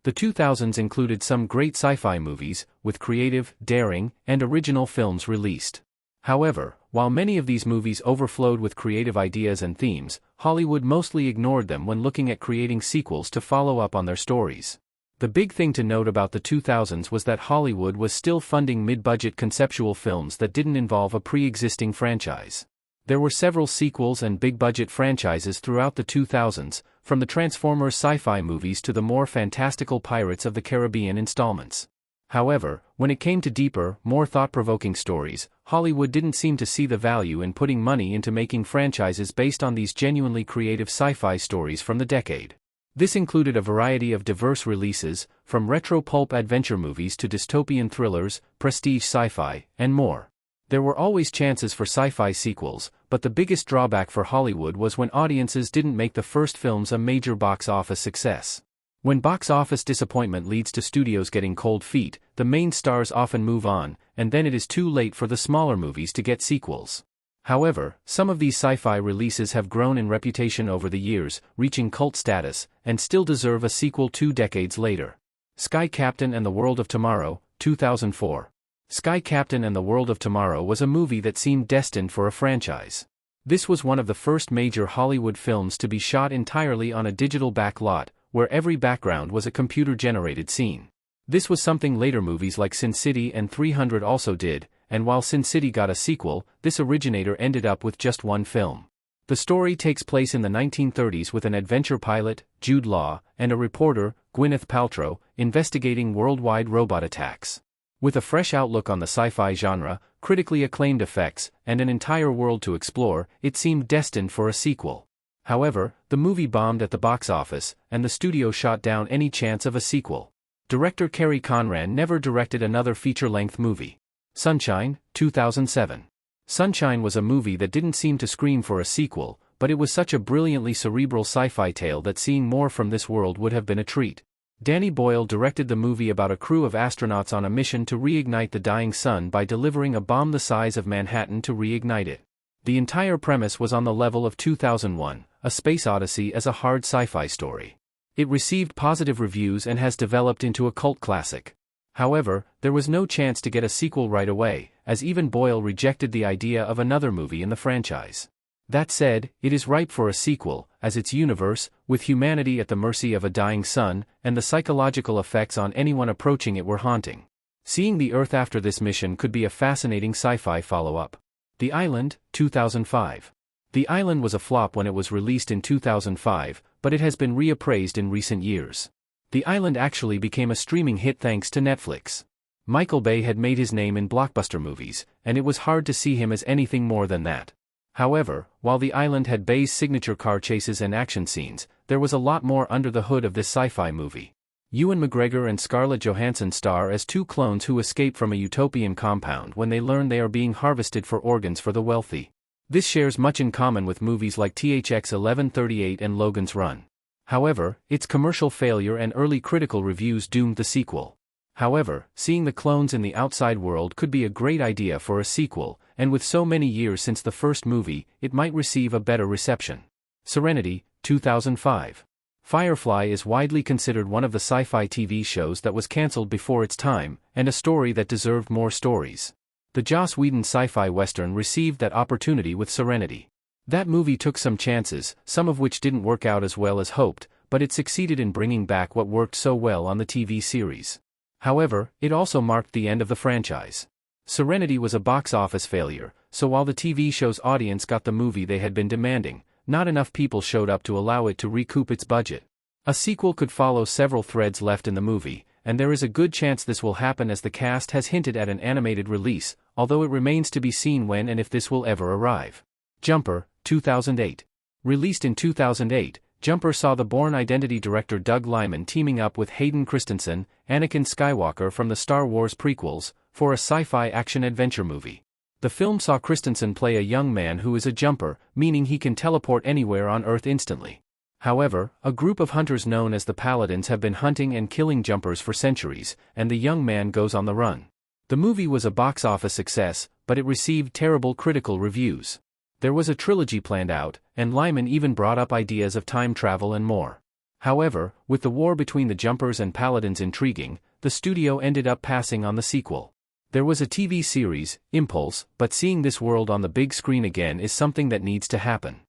The 2000s included some great sci-fi movies, with creative, daring, and original films released. However, while many of these movies overflowed with creative ideas and themes, Hollywood mostly ignored them when looking at creating sequels to follow up on their stories. The big thing to note about the 2000s was that Hollywood was still funding mid-budget conceptual films that didn't involve a pre-existing franchise. There were several sequels and big-budget franchises throughout the 2000s, from the Transformers sci-fi movies to the more fantastical Pirates of the Caribbean installments. However, when it came to deeper, more thought-provoking stories, Hollywood didn't seem to see the value in putting money into making franchises based on these genuinely creative sci-fi stories from the decade. This included a variety of diverse releases, from retro pulp adventure movies to dystopian thrillers, prestige sci-fi, and more. There were always chances for sci-fi sequels, but the biggest drawback for Hollywood was when audiences didn't make the first films a major box office success. When box office disappointment leads to studios getting cold feet, the main stars often move on, and then it is too late for the smaller movies to get sequels. However, some of these sci-fi releases have grown in reputation over the years, reaching cult status, and still deserve a sequel 2 decades later. Sky Captain and the World of Tomorrow, 2004. Sky Captain and the World of Tomorrow was a movie that seemed destined for a franchise. This was one of the first major Hollywood films to be shot entirely on a digital backlot, where every background was a computer-generated scene. This was something later movies like Sin City and 300 also did, and while Sin City got a sequel, this originator ended up with just one film. The story takes place in the 1930s with an adventure pilot, Jude Law, and a reporter, Gwyneth Paltrow, investigating worldwide robot attacks. With a fresh outlook on the sci-fi genre, critically acclaimed effects, and an entire world to explore, it seemed destined for a sequel. However, the movie bombed at the box office, and the studio shot down any chance of a sequel. Director Kerry Conran never directed another feature-length movie. Sunshine, 2007. Sunshine was a movie that didn't seem to scream for a sequel, but it was such a brilliantly cerebral sci-fi tale that seeing more from this world would have been a treat. Danny Boyle directed the movie about a crew of astronauts on a mission to reignite the dying sun by delivering a bomb the size of Manhattan to reignite it. The entire premise was on the level of 2001, A Space Odyssey as a hard sci-fi story. It received positive reviews and has developed into a cult classic. However, there was no chance to get a sequel right away, as even Boyle rejected the idea of another movie in the franchise. That said, it is ripe for a sequel, as its universe, with humanity at the mercy of a dying sun, and the psychological effects on anyone approaching it were haunting. Seeing the Earth after this mission could be a fascinating sci-fi follow-up. The Island, 2005. The Island was a flop when it was released in 2005, but it has been reappraised in recent years. The Island actually became a streaming hit thanks to Netflix. Michael Bay had made his name in blockbuster movies, and it was hard to see him as anything more than that. However, while The Island had Bay's signature car chases and action scenes, there was a lot more under the hood of this sci-fi movie. Ewan McGregor and Scarlett Johansson star as two clones who escape from a utopian compound when they learn they are being harvested for organs for the wealthy. This shares much in common with movies like THX 1138 and Logan's Run. However, its commercial failure and early critical reviews doomed the sequel. However, seeing the clones in the outside world could be a great idea for a sequel, and with so many years since the first movie, it might receive a better reception. Serenity, 2005. Firefly is widely considered one of the sci-fi TV shows that was cancelled before its time, and a story that deserved more stories. The Joss Whedon sci-fi western received that opportunity with Serenity. That movie took some chances, some of which didn't work out as well as hoped, but it succeeded in bringing back what worked so well on the TV series. However, it also marked the end of the franchise. Serenity was a box office failure, so while the TV show's audience got the movie they had been demanding, not enough people showed up to allow it to recoup its budget. A sequel could follow several threads left in the movie, and there is a good chance this will happen as the cast has hinted at an animated release, although it remains to be seen when and if this will ever arrive. Jumper, 2008. Released in 2008, Jumper saw the Bourne Identity director Doug Liman teaming up with Hayden Christensen, Anakin Skywalker from the Star Wars prequels, for a sci-fi action-adventure movie. The film saw Christensen play a young man who is a jumper, meaning he can teleport anywhere on Earth instantly. However, a group of hunters known as the Paladins have been hunting and killing jumpers for centuries, and the young man goes on the run. The movie was a box office success, but it received terrible critical reviews. There was a trilogy planned out, and Lyman even brought up ideas of time travel and more. However, with the war between the Jumpers and Paladins intriguing, the studio ended up passing on the sequel. There was a TV series, Impulse, but seeing this world on the big screen again is something that needs to happen.